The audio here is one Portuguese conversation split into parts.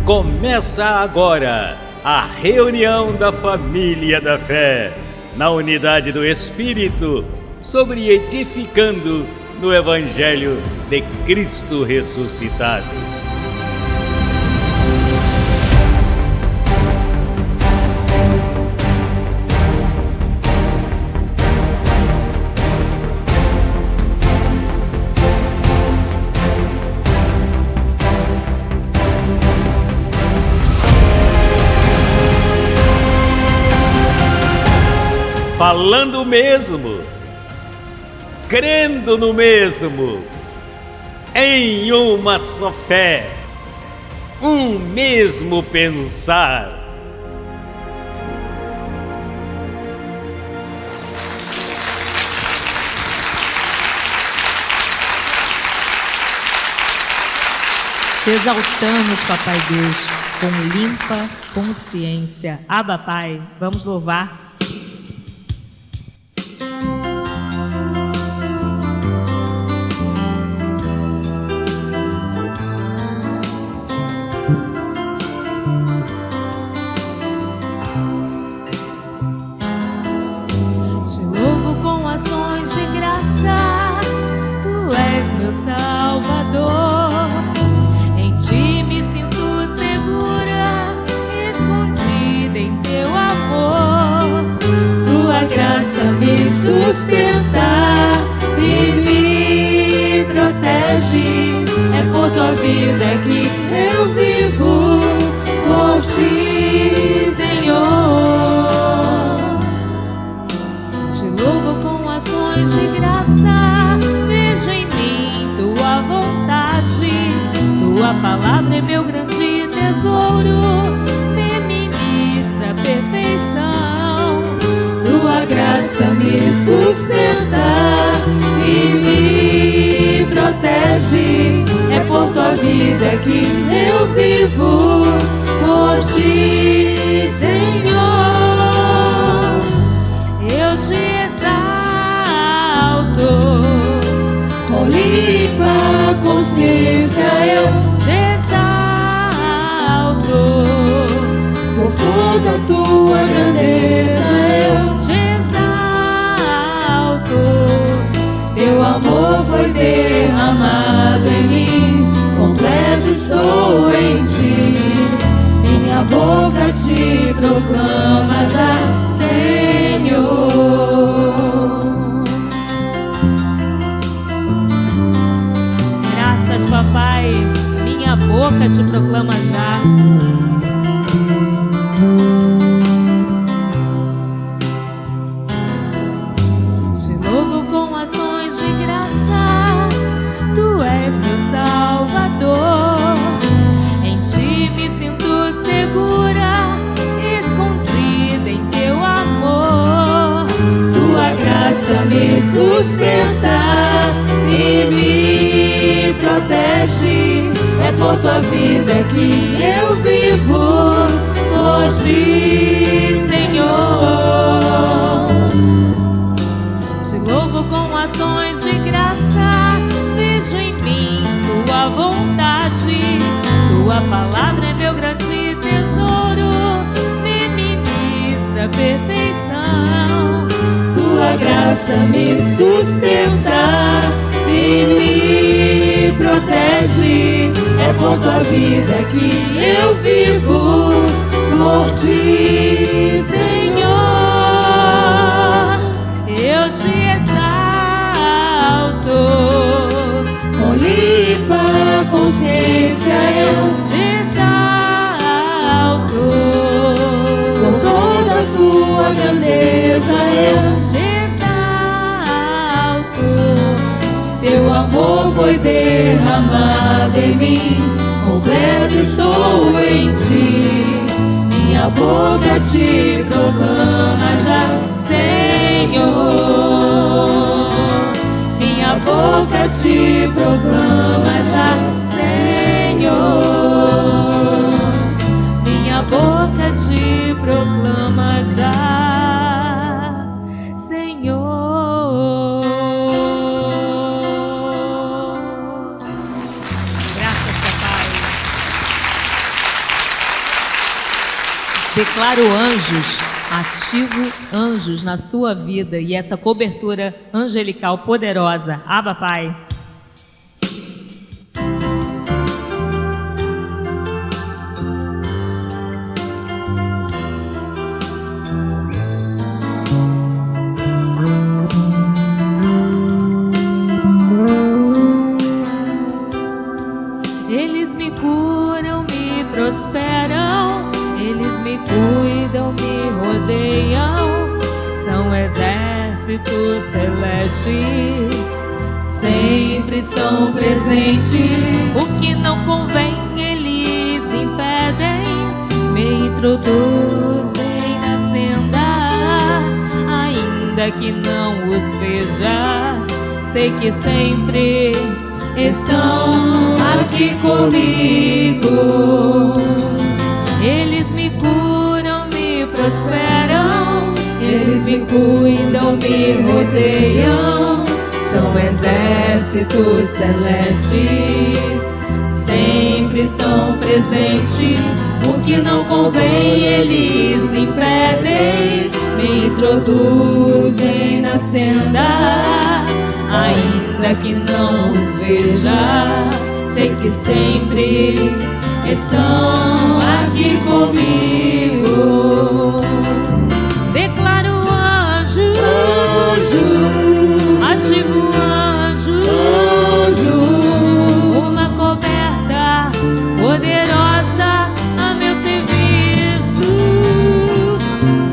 Começa agora a reunião da família da fé, na unidade do Espírito, sobre edificando no Evangelho de Cristo ressuscitado. Falando o mesmo, crendo no mesmo, em uma só fé, um mesmo pensar. Te exaltamos, Papai Deus, com limpa consciência. Abba, Pai, vamos louvar. Sustentar e me protege, é por tua vida que eu vivo, por ti, Senhor. Te louvo com ações de graça, vejo em mim tua vontade, tua palavra é meu grande tesouro, me ministra a perfeição, tua graça me sustenta e me protege, é por tua vida que eu vivo, por ti, Senhor. Eu te exalto, com limpa consciência eu te exalto, por toda a tua grandeza eu teu amor foi derramado em mim, completo estou em ti. Minha boca te proclama já, Senhor. Graças, Papai, minha boca te proclama já. Me sustenta e me protege, é por tua vida que eu vivo, por ti, Senhor. Te louvo com ações de graça, vejo em mim tua vontade, tua palavra é meu grande tesouro, me ministra a perfeição. Tua graça me sustenta e me protege, é por tua vida que eu vivo, por ti, Senhor. Eu te exalto, com limpa consciência eu te exalto, com toda a tua grandeza eu teu amor foi derramado em mim, completo estou em ti. Minha boca te proclama já, Senhor. Minha boca te proclama já, Senhor. Minha boca te proclama já, Senhor. Declaro anjos, ativo anjos na sua vida e essa cobertura angelical poderosa. Abba, Pai. Eles me curam, me prosperam, eles me cuidam, me rodeiam, são exércitos celestes, sempre estão presentes. O que não convém eles impedem, me introduzem na senda, ainda que não os veja, sei que sempre estão aqui comigo. Eles me curam, me prosperam, eles me cuidam, me rodeiam, são exércitos celestes, sempre estão presentes. O que não convém eles impedem, me introduzem na senda, ainda que não os veja, sei que sempre estão aqui comigo. Declaro anjo, ativo anjo, uma coberta poderosa a meu serviço.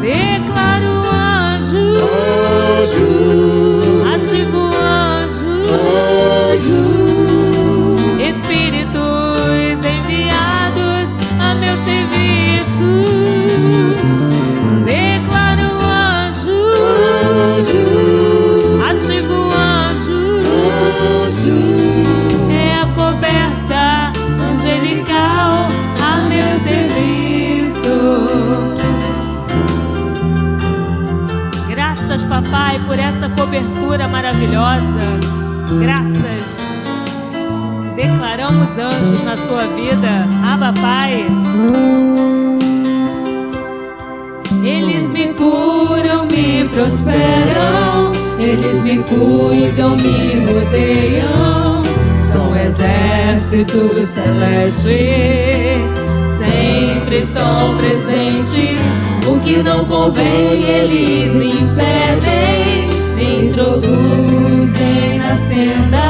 Declaro anjo, ativo espíritos enviados a meu serviço. Declaro anjo, ativo anjo, é a coberta angelical a meu serviço. Graças, papai, por essa cobertura maravilhosa. Graças. Declaramos anjos na sua vida. Abba, Pai. Eles me curam, me prosperam, eles me cuidam, me rodeiam, são exércitos celestes, sempre estão presentes. O que não convém eles impedem, me introduzem na senda,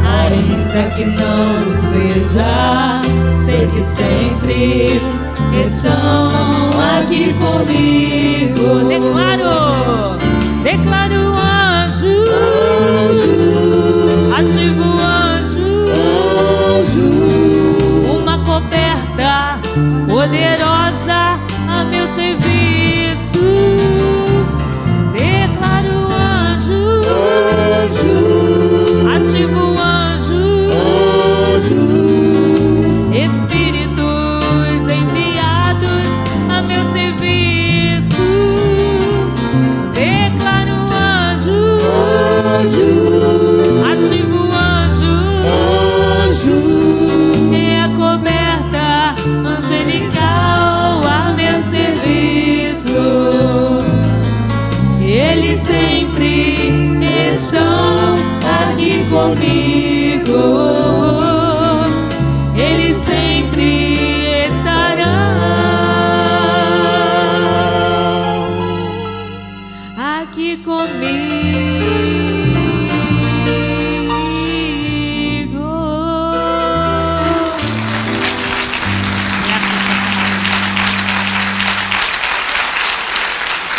ainda que não os veja, sei que sempre estão aqui comigo. Declaro anjo, ativo anjo, uma coberta poderosa a meu serviço. Declaro anjo, ativo anjo, espíritos enviados a meu serviço. Declaro anjo, ativo anjo, é a coberta angelical a meu serviço. Eles sempre estão aqui comigo, eles sempre estarão aqui comigo.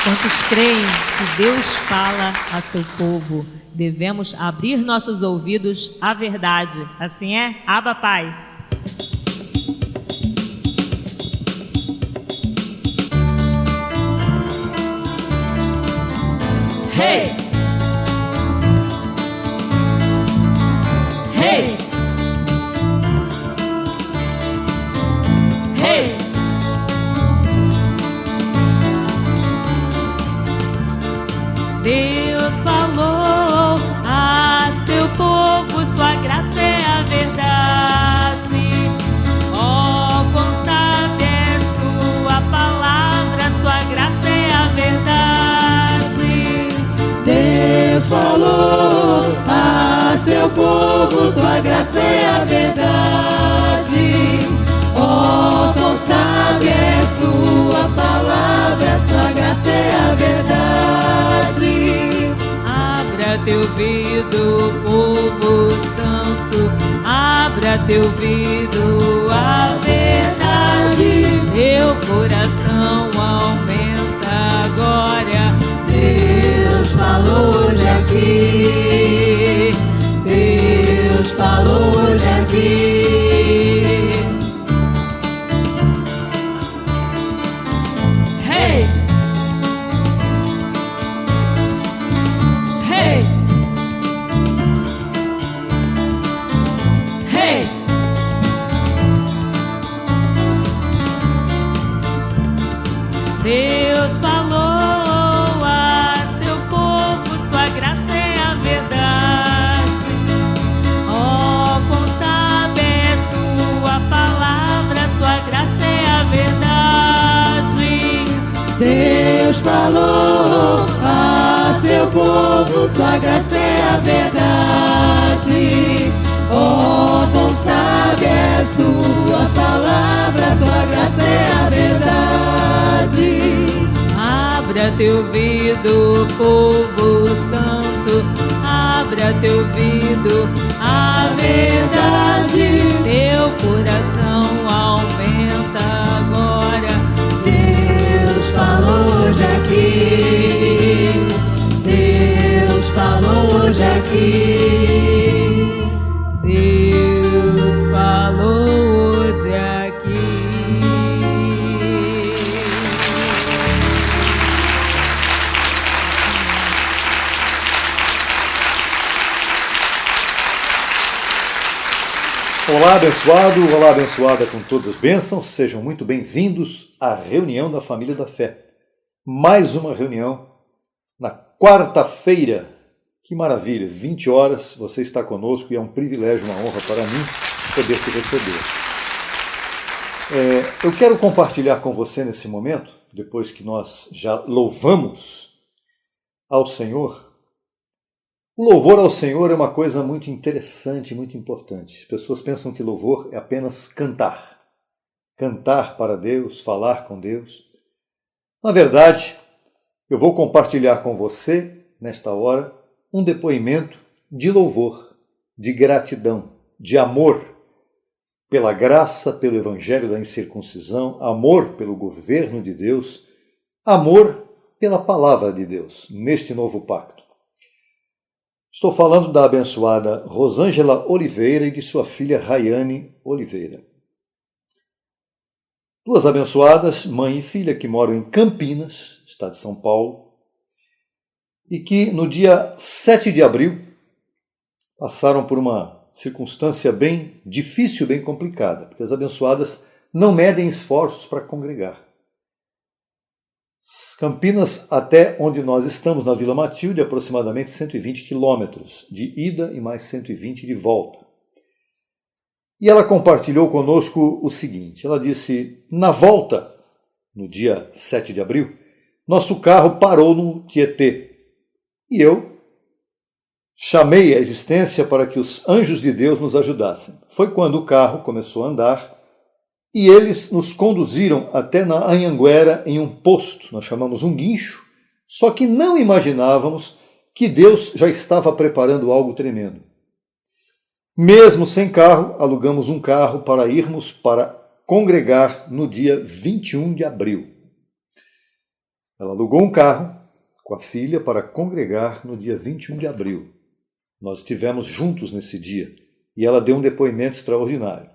Quantos creem que Deus fala a seu povo? Devemos abrir nossos ouvidos à verdade. Assim é? Abba, Pai. Hey! Hey! Hey! Deus falou a seu povo, sua graça é a verdade. Ó, quão sábia é sua falou a seu povo, sua graça é a verdade. Oh, quão sábia é sua palavra, sua graça é a verdade. Abra teu ouvido, povo santo, abra teu ouvido, a verdade. Teu coração aumenta agora. Deus falou hoje aqui, Deus falou hoje aqui. Hey! Hey! Hey! Deus falou a seu povo, sua graça é a verdade. Oh, quão sábia é sua palavra, sua graça é a verdade. Deus falou a seu povo, sua graça é a verdade. Oh, quão sábia é suas palavras, sua graça é a verdade. Abra teu ouvido, povo santo, abra teu ouvido, a verdade. Teu coração aumenta agora. Deus falou hoje aqui, Deus falou hoje aqui. Deus falou hoje aqui. Olá, abençoado, olá, abençoada com todas as bênçãos. Sejam muito bem-vindos à reunião da Família da Fé. Mais uma reunião na quarta-feira. Que maravilha, 20 horas, você está conosco e é um privilégio, uma honra para mim poder te receber. Eu quero compartilhar com você nesse momento, depois que nós já louvamos ao Senhor. O louvor ao Senhor é uma coisa muito interessante, muito importante. As pessoas pensam que louvor é apenas cantar. Cantar para Deus, falar com Deus. Na verdade, eu vou compartilhar com você, nesta hora, um depoimento de louvor, de gratidão, de amor pela graça, pelo evangelho da incircuncisão, amor pelo governo de Deus, amor pela palavra de Deus, neste novo pacto. Estou falando da abençoada Rosângela Oliveira e de sua filha Rayane Oliveira. Duas abençoadas, mãe e filha, que moram em Campinas, estado de São Paulo, e que no dia 7 de abril passaram por uma circunstância bem difícil, bem complicada, porque as abençoadas não medem esforços para congregar. Campinas, até onde nós estamos, na Vila Matilde, aproximadamente 120 quilômetros de ida e mais 120 de volta. E ela compartilhou conosco o seguinte, ela disse, na volta, no dia 7 de abril, nosso carro parou no Tietê. E eu chamei a existência para que os anjos de Deus nos ajudassem. Foi quando o carro começou a andar e eles nos conduziram até na Anhanguera em um posto, nós chamamos um guincho, só que não imaginávamos que Deus já estava preparando algo tremendo. Mesmo sem carro, alugamos um carro para irmos para congregar no dia 21 de abril. Ela alugou um carro com a filha para congregar no dia 21 de abril. Nós estivemos juntos nesse dia e ela deu um depoimento extraordinário.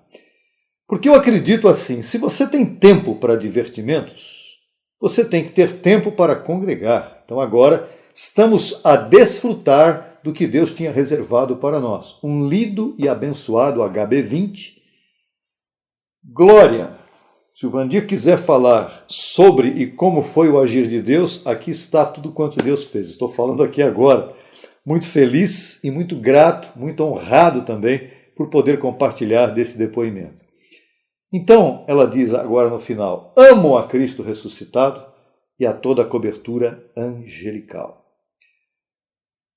Porque eu acredito assim, se você tem tempo para divertimentos, você tem que ter tempo para congregar. Então agora estamos a desfrutar do que Deus tinha reservado para nós. Um lido e abençoado HB20. Glória! Se o Vandir quiser falar sobre e como foi o agir de Deus, aqui está tudo quanto Deus fez. Estou falando aqui agora. Muito feliz e muito grato, muito honrado também por poder compartilhar desse depoimento. Então, ela diz agora no final, amo a Cristo ressuscitado e a toda a cobertura angelical.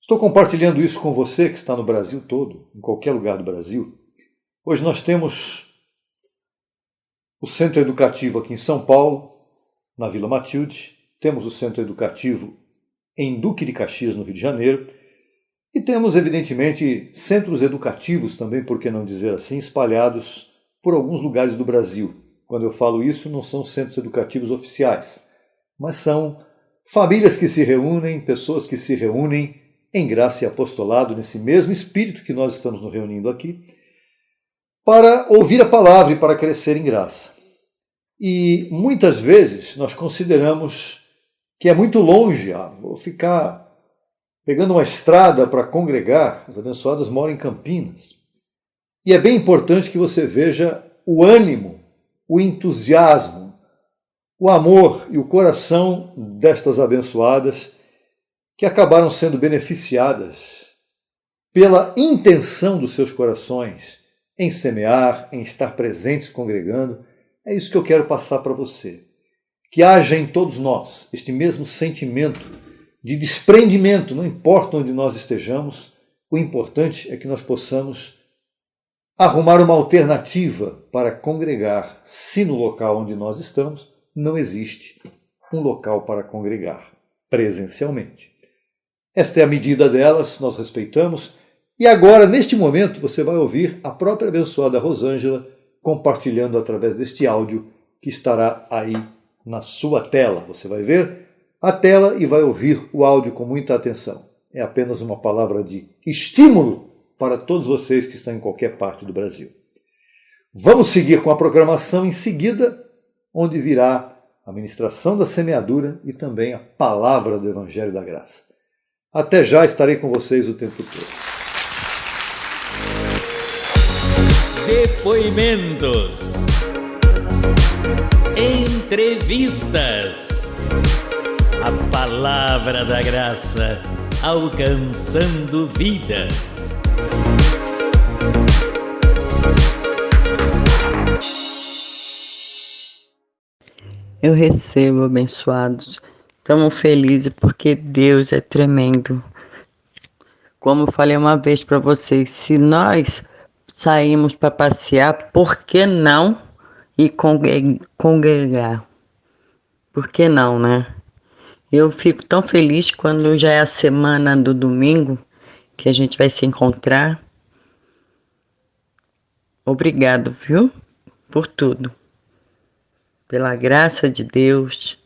Estou compartilhando isso com você que está no Brasil todo, em qualquer lugar do Brasil. Hoje nós temos o Centro Educativo aqui em São Paulo, na Vila Matilde, temos o Centro Educativo em Duque de Caxias, no Rio de Janeiro, e temos, evidentemente, centros educativos também, por que não dizer assim, espalhados por alguns lugares do Brasil. Quando eu falo isso, não são centros educativos oficiais, mas são famílias que se reúnem, pessoas que se reúnem em graça e apostolado, nesse mesmo espírito que nós estamos nos reunindo aqui, para ouvir a palavra e para crescer em graça. E muitas vezes nós consideramos que é muito longe, vou ficar pegando uma estrada para congregar. As abençoadas moram em Campinas. E é bem importante que você veja o ânimo, o entusiasmo, o amor e o coração destas abençoadas que acabaram sendo beneficiadas pela intenção dos seus corações em semear, em estar presentes congregando. É isso que eu quero passar para você. Que haja em todos nós este mesmo sentimento de desprendimento, não importa onde nós estejamos, o importante é que nós possamos arrumar uma alternativa para congregar, se no local onde nós estamos não existe um local para congregar presencialmente. Esta é a medida delas, nós respeitamos. E agora, neste momento, você vai ouvir a própria abençoada Rosângela compartilhando através deste áudio que estará aí na sua tela. Você vai ver a tela e vai ouvir o áudio com muita atenção. É apenas uma palavra de estímulo para todos vocês que estão em qualquer parte do Brasil. Vamos seguir com a programação em seguida, onde virá a ministração da semeadura e também a palavra do Evangelho da Graça. Até já, estarei com vocês o tempo todo. Depoimentos, entrevistas, a palavra da graça alcançando vidas. Eu recebo, abençoados. Estamos felizes porque Deus é tremendo. Como eu falei uma vez para vocês, se nós saímos para passear, por que não ir congregar? Por que não, né? Eu fico tão feliz quando já é a semana do domingo que a gente vai se encontrar. Obrigado, viu? Por tudo. Pela graça de Deus,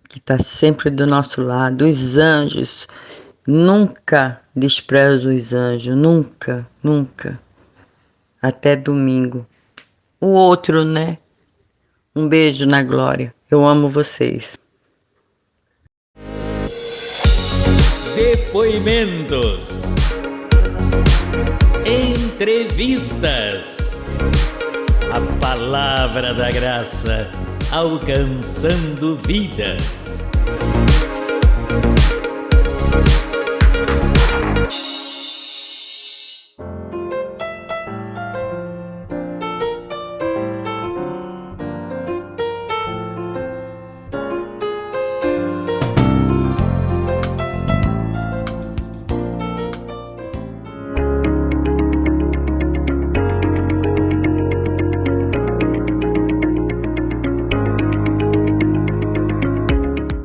que está sempre do nosso lado. Os anjos, nunca desprezo os anjos, nunca, nunca. Até domingo. O outro, né? Um beijo na glória. Eu amo vocês. Depoimentos, entrevistas, a palavra da graça alcançando vidas.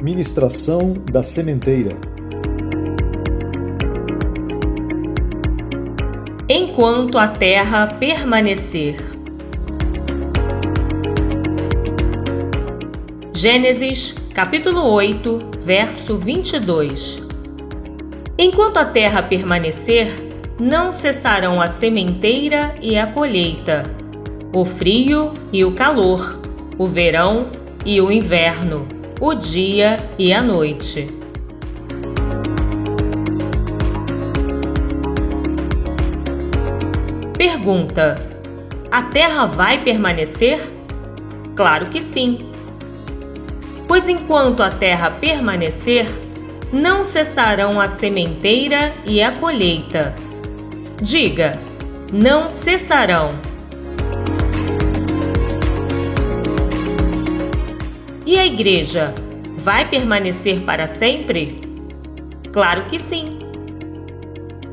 Ministração da sementeira. Enquanto a terra permanecer. Gênesis, capítulo 8, verso 22. Enquanto a terra permanecer, não cessarão a sementeira e a colheita, o frio e o calor, o verão e o inverno, o dia e a noite. Pergunta: a terra vai permanecer? Claro que sim. Pois enquanto a terra permanecer, não cessarão a sementeira e a colheita. Diga: não cessarão. E a igreja vai permanecer para sempre? Claro que sim.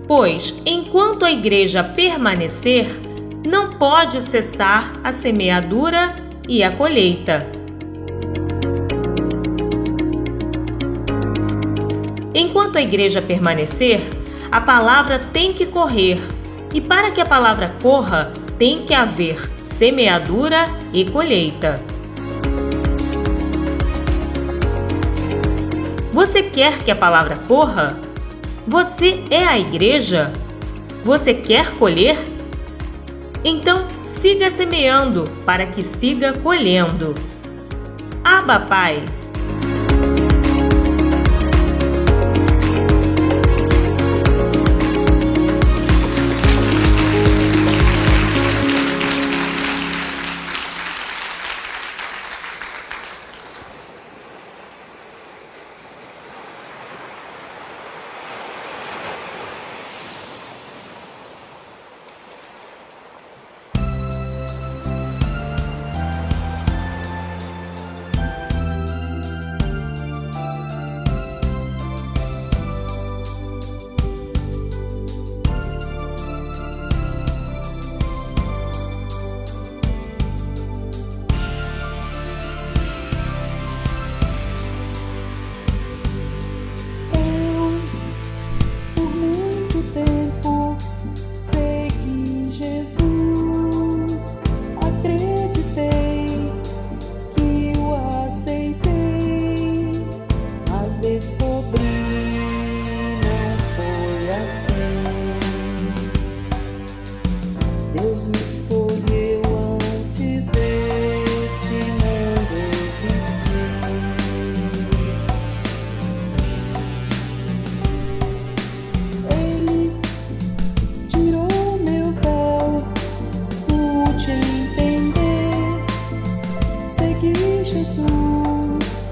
Pois, enquanto a igreja permanecer, não pode cessar a semeadura e a colheita. Enquanto a igreja permanecer, a palavra tem que correr, e para que a palavra corra, tem que haver semeadura e colheita. Você quer que a palavra corra? Você é a igreja? Você quer colher? Então, siga semeando para que siga colhendo. Abba, Pai! Deus me escolheu antes deste mundo existir. Ele tirou meu véu, pude entender, segui Jesus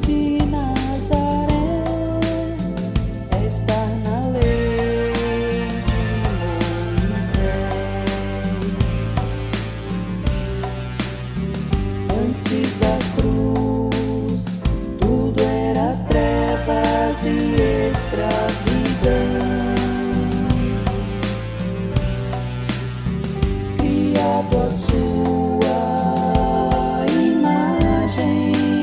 de Nazaré, é estar na lei. Antes da cruz, tudo era trevas e escravidão. Criado à sua imagem,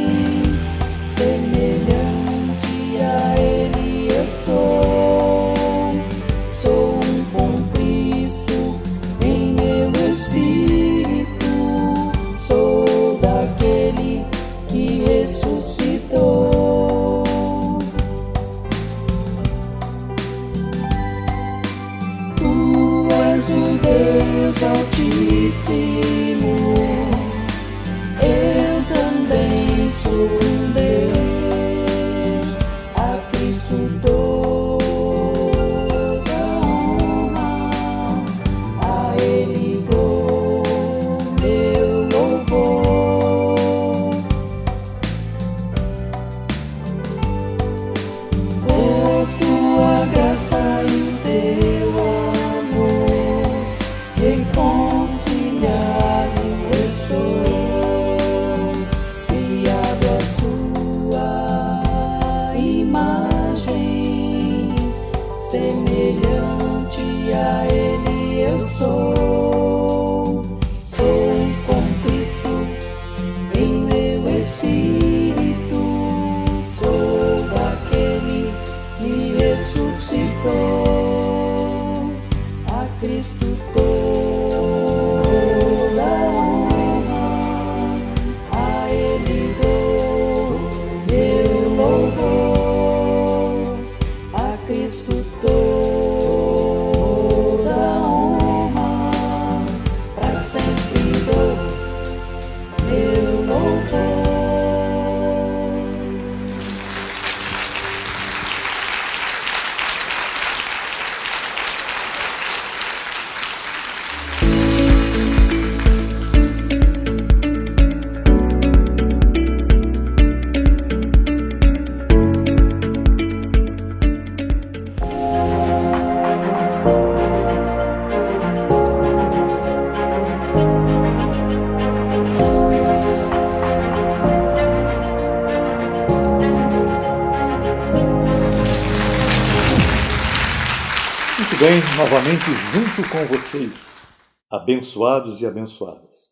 Muito bem, novamente junto com vocês, abençoados e abençoadas.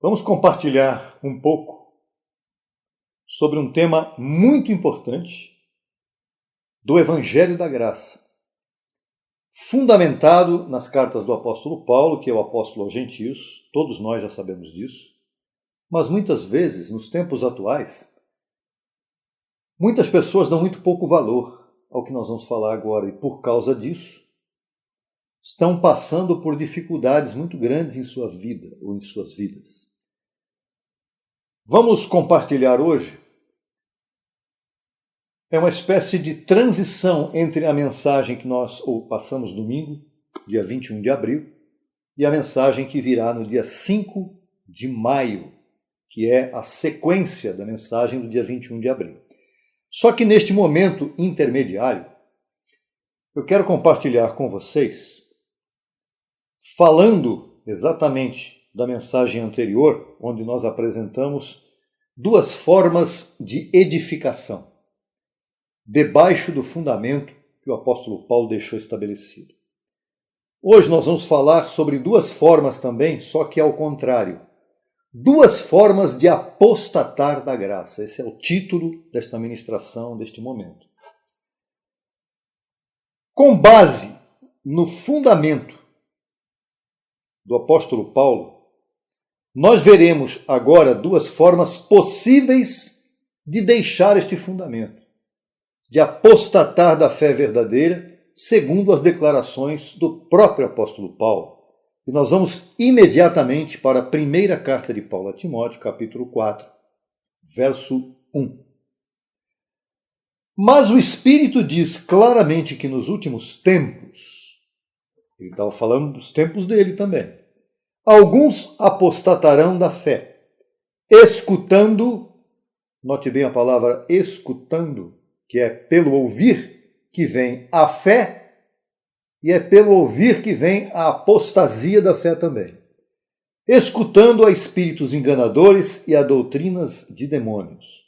Vamos compartilhar um pouco sobre um tema muito importante do Evangelho da Graça, fundamentado nas cartas do apóstolo Paulo, que é o apóstolo aos gentios, todos nós já sabemos disso, mas muitas vezes, nos tempos atuais, muitas pessoas dão muito pouco valor ao que nós vamos falar agora e, por causa disso, estão passando por dificuldades muito grandes em sua vida ou em suas vidas. Vamos compartilhar hoje uma espécie de transição entre a mensagem que nós passamos domingo, dia 21 de abril, e a mensagem que virá no dia 5 de maio, que é a sequência da mensagem do dia 21 de abril. Só que neste momento intermediário, eu quero compartilhar com vocês, falando exatamente da mensagem anterior, onde nós apresentamos duas formas de edificação, debaixo do fundamento que o apóstolo Paulo deixou estabelecido. Hoje nós vamos falar sobre duas formas também, só que ao contrário. Duas formas de apostatar da graça. Esse é o título desta ministração, deste momento. Com base no fundamento do apóstolo Paulo, nós veremos agora duas formas possíveis de deixar este fundamento, de apostatar da fé verdadeira, segundo as declarações do próprio apóstolo Paulo. E nós vamos imediatamente para a primeira carta de Paulo a Timóteo, capítulo 4, verso 1. Mas o Espírito diz claramente que nos últimos tempos, ele estava falando dos tempos dele também, alguns apostatarão da fé, escutando, note bem a palavra escutando, que é pelo ouvir que vem a fé, e é pelo ouvir que vem a apostasia da fé também. Escutando a espíritos enganadores e a doutrinas de demônios.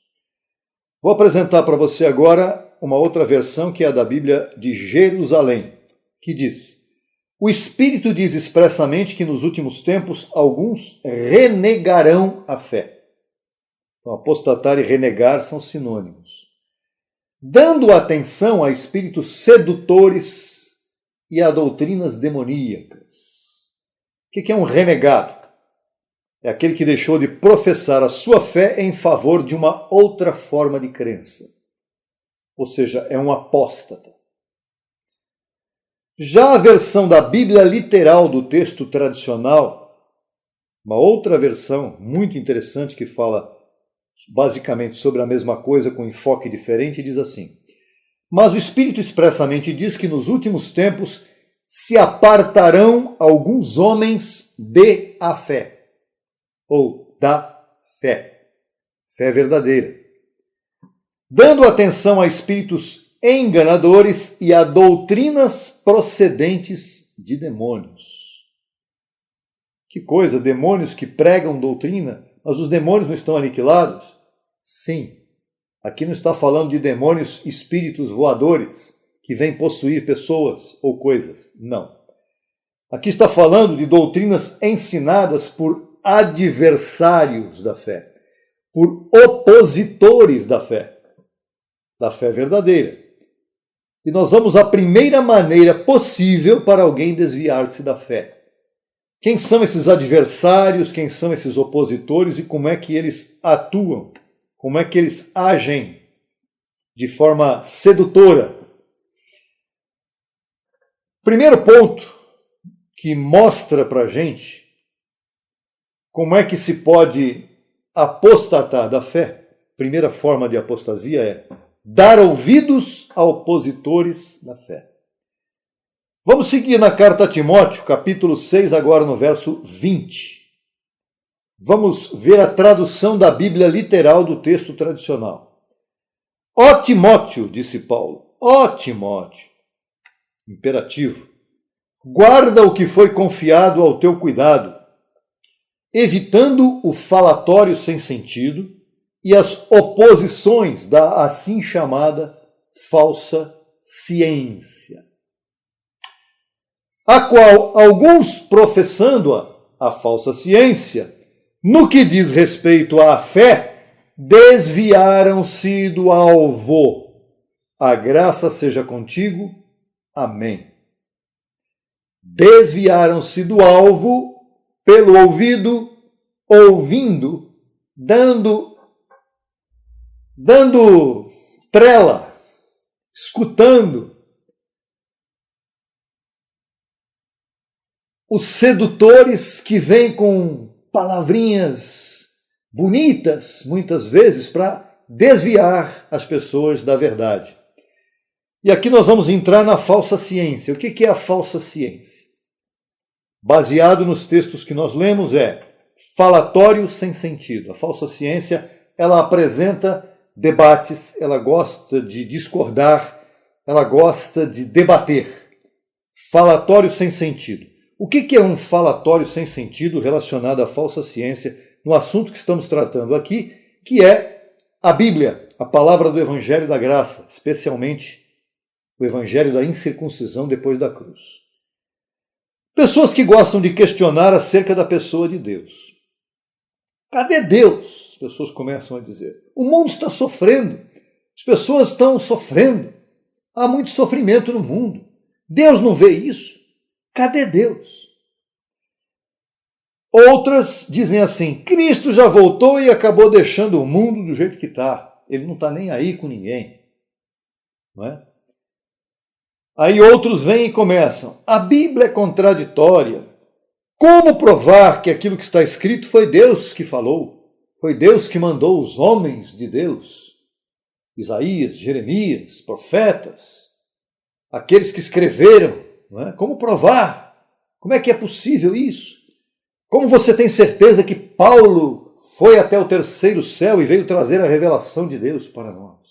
Vou apresentar para você agora uma outra versão que é a da Bíblia de Jerusalém, que diz: o Espírito diz expressamente que nos últimos tempos alguns renegarão a fé. Então, apostatar e renegar são sinônimos. Dando atenção a espíritos sedutores e a doutrinas demoníacas. O que é um renegado? É aquele que deixou de professar a sua fé em favor de uma outra forma de crença. Ou seja, é um apóstata. Já a versão da Bíblia literal do texto tradicional, uma outra versão muito interessante que fala basicamente sobre a mesma coisa com enfoque diferente, diz assim: mas o Espírito expressamente diz que nos últimos tempos se apartarão alguns homens de a fé, ou da fé, fé verdadeira, dando atenção a espíritos enganadores e a doutrinas procedentes de demônios. Que coisa, demônios que pregam doutrina, mas os demônios não estão aniquilados? Sim. Aqui não está falando de demônios, espíritos voadores que vêm possuir pessoas ou coisas. Não. Aqui está falando de doutrinas ensinadas por adversários da fé, por opositores da fé verdadeira. E nós vamos à primeira maneira possível para alguém desviar-se da fé. Quem são esses adversários, quem são esses opositores e como é que eles atuam? Como é que eles agem de forma sedutora? Primeiro ponto que mostra para a gente como é que se pode apostatar da fé, primeira forma de apostasia é dar ouvidos a opositores da fé. Vamos seguir na carta a Timóteo, capítulo 6, agora no verso 20. Vamos ver a tradução da Bíblia literal do texto tradicional. Ó Timóteo, disse Paulo, ó Timóteo, imperativo, guarda o que foi confiado ao teu cuidado, evitando o falatório sem sentido e as oposições da assim chamada falsa ciência. a qual alguns, professando-a, a falsa ciência, no que diz respeito à fé, desviaram-se do alvo. A graça seja contigo. Amém. Desviaram-se do alvo pelo ouvido, ouvindo, dando trela, escutando os sedutores que vêm com palavrinhas bonitas, muitas vezes, para desviar as pessoas da verdade. E aqui nós vamos entrar na falsa ciência. O que é a falsa ciência? Baseado nos textos que nós lemos, é falatório sem sentido. A falsa ciência, ela apresenta debates, ela gosta de discordar, ela gosta de debater. Falatório sem sentido. O que é um falatório sem sentido relacionado à falsa ciência no assunto que estamos tratando aqui, que é a Bíblia, a palavra do Evangelho da Graça, especialmente o Evangelho da incircuncisão depois da cruz. Pessoas que gostam de questionar acerca da pessoa de Deus. Cadê Deus? As pessoas começam a dizer. O mundo está sofrendo. As pessoas estão sofrendo. Há muito sofrimento no mundo. Deus não vê isso? Cadê Deus? Outras dizem assim, Cristo já voltou e acabou deixando o mundo do jeito que está. Ele não está nem aí com ninguém. Não é? Aí outros vêm e começam, a Bíblia é contraditória. Como provar que aquilo que está escrito foi Deus que falou? Foi Deus que mandou os homens de Deus? Isaías, Jeremias, profetas, aqueles que escreveram. Não é? Como provar? Como é que é possível isso? Como você tem certeza que Paulo foi até o terceiro céu e veio trazer a revelação de Deus para nós?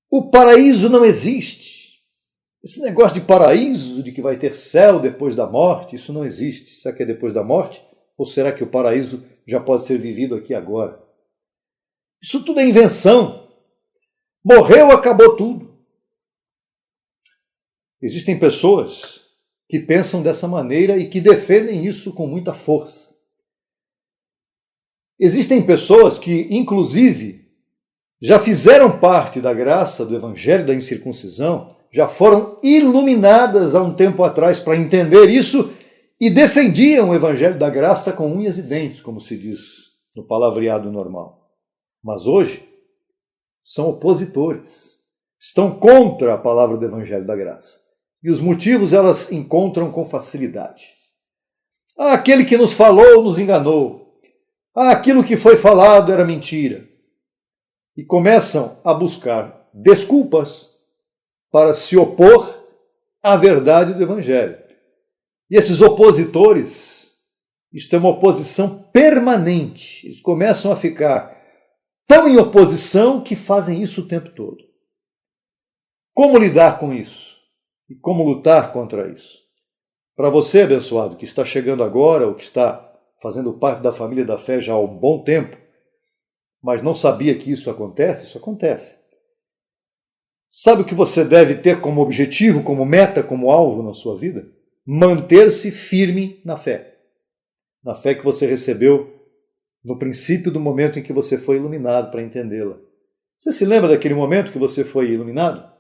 O paraíso não existe. Esse negócio de paraíso, de que vai ter céu depois da morte, isso não existe. Será que é depois da morte? Ou será que o paraíso já pode ser vivido aqui agora? Isso tudo é invenção. Morreu, acabou tudo. Existem pessoas que pensam dessa maneira e que defendem isso com muita força. Existem pessoas que, inclusive, já fizeram parte da graça do Evangelho da incircuncisão, já foram iluminadas há um tempo atrás para entender isso e defendiam o Evangelho da graça com unhas e dentes, como se diz no palavreado normal. Mas hoje são opositores, estão contra a palavra do Evangelho da graça. E os motivos elas encontram com facilidade. Aquele que nos falou nos enganou. Aquilo que foi falado era mentira. E começam a buscar desculpas para se opor à verdade do Evangelho. E esses opositores, isto é uma oposição permanente. Eles começam a ficar tão em oposição que fazem isso o tempo todo. Como lidar com isso? E como lutar contra isso? Para você, abençoado, que está chegando agora, ou que está fazendo parte da família da fé já há um bom tempo, mas não sabia que isso acontece, isso acontece. Sabe o que você deve ter como objetivo, como meta, como alvo na sua vida? Manter-se firme na fé. Na fé que você recebeu no princípio do momento em que você foi iluminado para entendê-la. Você se lembra daquele momento que você foi iluminado?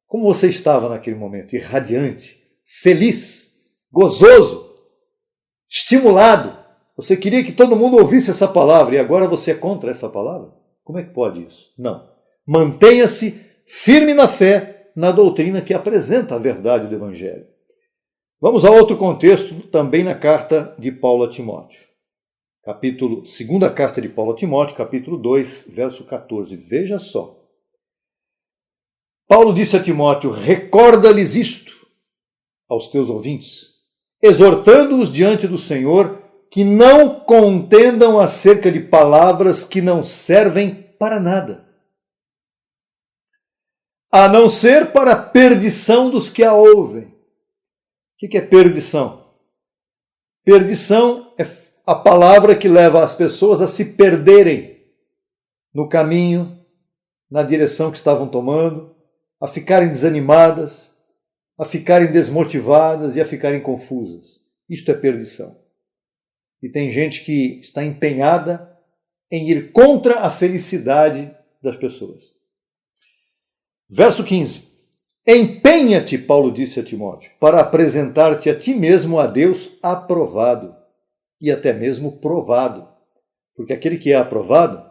Como você estava naquele momento? Irradiante, feliz, gozoso, estimulado. Você queria que todo mundo ouvisse essa palavra e agora você é contra essa palavra? Como é que pode isso? Não. Mantenha-se firme na fé, na doutrina que apresenta a verdade do Evangelho. Vamos a outro contexto, também na carta de Paulo a Timóteo. Segunda carta de Paulo a Timóteo, capítulo 2, verso 14. Veja só. Paulo disse a Timóteo, recorda-lhes isto aos teus ouvintes, exortando-os diante do Senhor que não contendam acerca de palavras que não servem para nada, a não ser para a perdição dos que a ouvem. O que é perdição? Perdição é a palavra que leva as pessoas a se perderem no caminho, na direção que estavam tomando, a ficarem desanimadas, a ficarem desmotivadas e a ficarem confusas. Isto é perdição. E tem gente que está empenhada em ir contra a felicidade das pessoas. Verso 15. Empenha-te, Paulo disse a Timóteo, para apresentar-te a ti mesmo a Deus aprovado e até mesmo provado. Porque aquele que é aprovado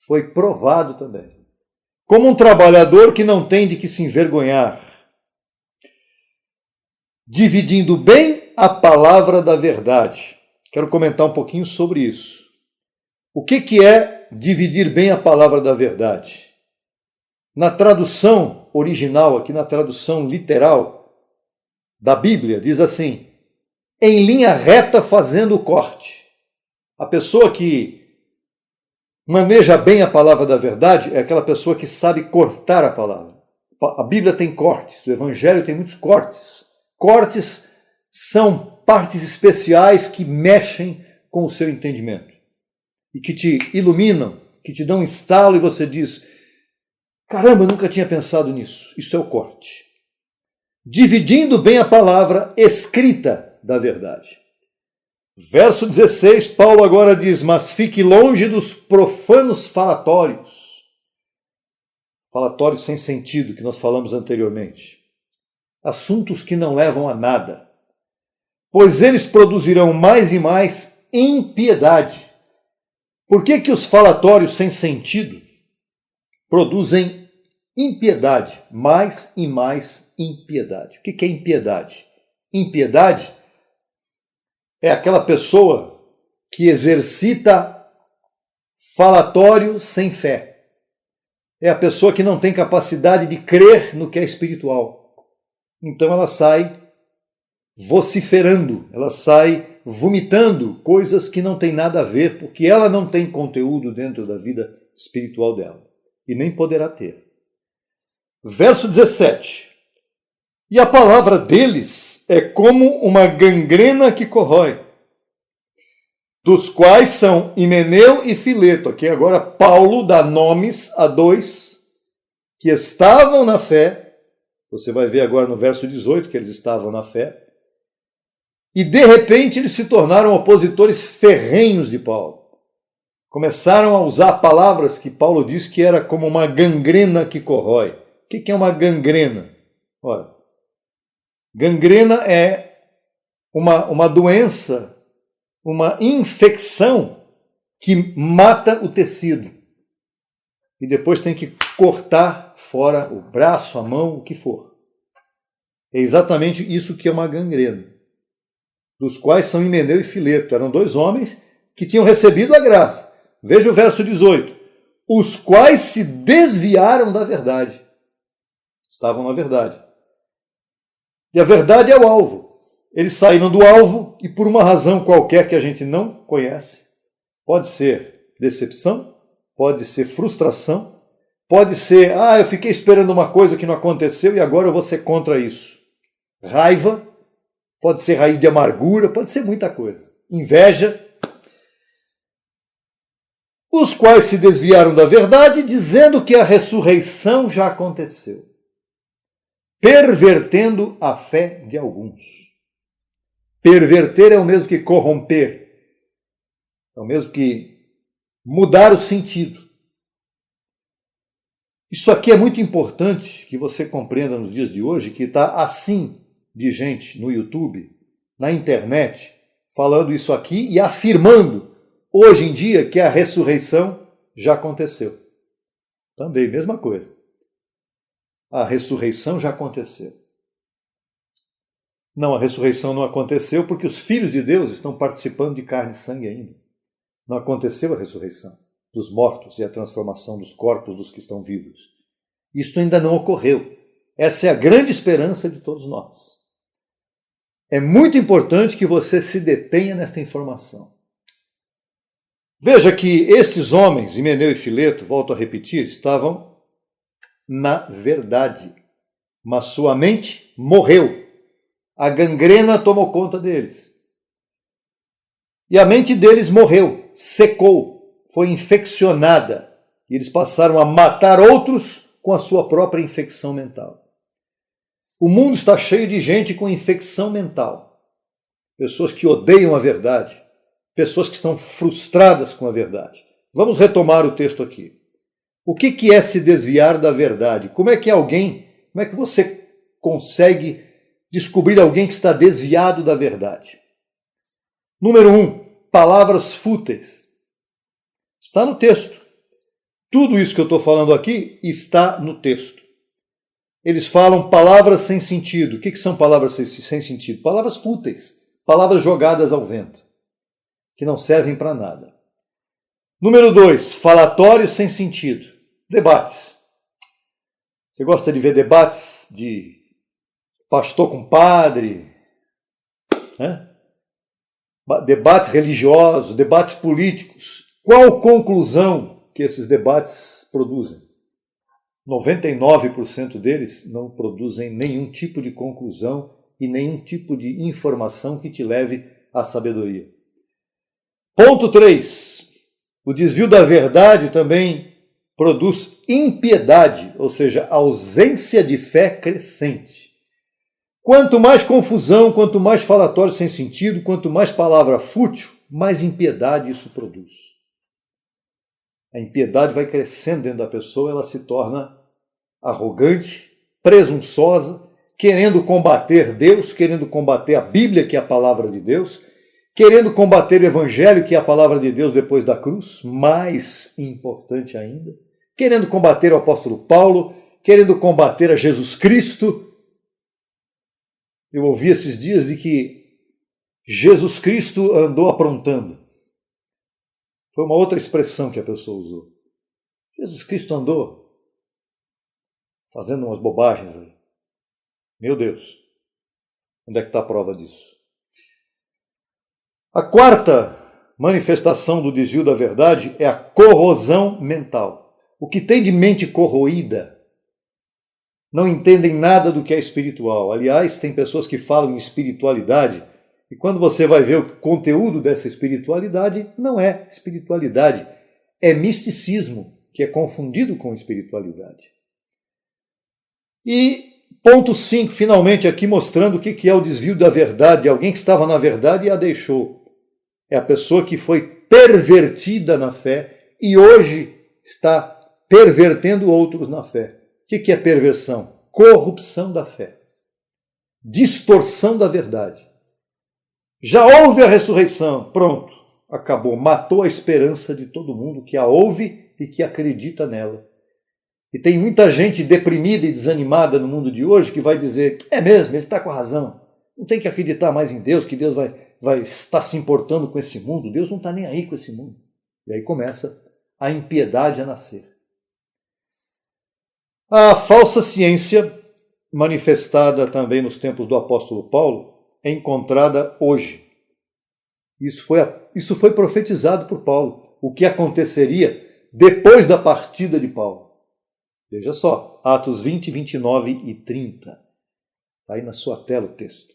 foi provado também. Como um trabalhador que não tem de que se envergonhar, dividindo bem a palavra da verdade. Quero comentar um pouquinho sobre isso. O que é dividir bem a palavra da verdade? Na tradução original, aqui na tradução literal da Bíblia, diz assim: em linha reta fazendo o corte. A pessoa que maneja bem a palavra da verdade é aquela pessoa que sabe cortar a palavra. A Bíblia tem cortes, o Evangelho tem muitos cortes. Cortes são partes especiais que mexem com o seu entendimento e que te iluminam, que te dão um estalo e você diz: caramba, eu nunca tinha pensado nisso. Isso é o corte. Dividindo bem a palavra escrita da verdade. Verso 16, Paulo agora diz: mas fique longe dos profanos falatórios. Falatórios sem sentido, que nós falamos anteriormente. Assuntos que não levam a nada. Pois eles produzirão mais e mais impiedade. Por que os falatórios sem sentido produzem impiedade? Mais e mais impiedade. O que é impiedade? Impiedade é aquela pessoa que exercita falatório sem fé. É a pessoa que não tem capacidade de crer no que é espiritual. Então ela sai vociferando, ela sai vomitando coisas que não tem nada a ver, porque ela não tem conteúdo dentro da vida espiritual dela. E nem poderá ter. Verso 17. E a palavra deles é como uma gangrena que corrói, dos quais são Himeneu e Fileto. Aqui agora Paulo dá nomes a dois que estavam na fé. Você vai ver agora no verso 18 que eles estavam na fé. E de repente eles se tornaram opositores ferrenhos de Paulo. Começaram a usar palavras que Paulo diz que era como uma gangrena que corrói. O que é uma gangrena? Olha, gangrena é uma doença, uma infecção que mata o tecido. E depois tem que cortar fora o braço, a mão, o que for. É exatamente isso que é uma gangrena. Dos quais são Himeneu e Fileto. Eram dois homens que tinham recebido a graça. Veja o verso 18. Os quais se desviaram da verdade. Estavam na verdade. E a verdade é o alvo. Eles saíram do alvo e por uma razão qualquer que a gente não conhece, pode ser decepção, pode ser frustração, pode ser, eu fiquei esperando uma coisa que não aconteceu e agora eu vou ser contra isso. Raiva, pode ser raiz de amargura, pode ser muita coisa. Inveja. Os quais se desviaram da verdade, dizendo que a ressurreição já aconteceu, pervertendo a fé de alguns. Perverter é o mesmo que corromper, é o mesmo que mudar o sentido. Isso aqui é muito importante que você compreenda nos dias de hoje, que está assim de gente no YouTube, na internet, falando isso aqui e afirmando hoje em dia que a ressurreição já aconteceu. Também, mesma coisa. A ressurreição já aconteceu. Não, a ressurreição não aconteceu porque os filhos de Deus estão participando de carne e sangue ainda. Não aconteceu a ressurreição dos mortos e a transformação dos corpos dos que estão vivos. Isto ainda não ocorreu. Essa é a grande esperança de todos nós. É muito importante que você se detenha nesta informação. Veja que esses homens, Himeneu e Fileto, volto a repetir, estavam na verdade, mas sua mente morreu. A gangrena tomou conta deles. E a mente deles morreu, secou, foi infeccionada. E eles passaram a matar outros com a sua própria infecção mental. O mundo está cheio de gente com infecção mental. Pessoas que odeiam a verdade. Pessoas que estão frustradas com a verdade. Vamos retomar o texto aqui. O que é se desviar da verdade? Como é que você consegue descobrir alguém que está desviado da verdade? Número 1, palavras fúteis. Está no texto. Tudo isso que eu estou falando aqui está no texto. Eles falam palavras sem sentido. O que são palavras sem sentido? Palavras fúteis, palavras jogadas ao vento, que não servem para nada. Número 2, falatórios sem sentido. Debates. Você gosta de ver debates de pastor com padre? Né? Debates religiosos, debates políticos. Qual conclusão que esses debates produzem? 99% deles não produzem nenhum tipo de conclusão e nenhum tipo de informação que te leve à sabedoria. Ponto 3. O desvio da verdade também produz impiedade, ou seja, ausência de fé crescente. Quanto mais confusão, quanto mais falatório sem sentido, quanto mais palavra fútil, mais impiedade isso produz. A impiedade vai crescendo dentro da pessoa, ela se torna arrogante, presunçosa, querendo combater Deus, querendo combater a Bíblia, que é a palavra de Deus, querendo combater o Evangelho, que é a palavra de Deus depois da cruz, mais importante ainda, querendo combater o apóstolo Paulo, querendo combater a Jesus Cristo. Eu ouvi esses dias de que Jesus Cristo andou aprontando. Foi uma outra expressão que a pessoa usou. Jesus Cristo andou fazendo umas bobagens aí. Meu Deus, onde é que está a prova disso? A quarta manifestação do desvio da verdade é a corrosão mental. O que tem de mente corroída não entendem nada do que é espiritual. Aliás, tem pessoas que falam em espiritualidade e quando você vai ver o conteúdo dessa espiritualidade, não é espiritualidade, é misticismo, que é confundido com espiritualidade. E ponto 5, finalmente aqui mostrando o que é o desvio da verdade, alguém que estava na verdade e a deixou. É a pessoa que foi pervertida na fé e hoje está pervertendo outros na fé. O que é perversão? Corrupção da fé. Distorção da verdade. Já houve a ressurreição, pronto, acabou, matou a esperança de todo mundo que a ouve e que acredita nela. E tem muita gente deprimida e desanimada no mundo de hoje que vai dizer, é mesmo, ele está com a razão, não tem que acreditar mais em Deus, que Deus vai estar se importando com esse mundo, Deus não está nem aí com esse mundo. E aí começa a impiedade a nascer. A falsa ciência, manifestada também nos tempos do apóstolo Paulo, é encontrada hoje. Isso foi profetizado por Paulo. O que aconteceria depois da partida de Paulo. Veja só, Atos 20, 29 e 30. Está aí na sua tela o texto.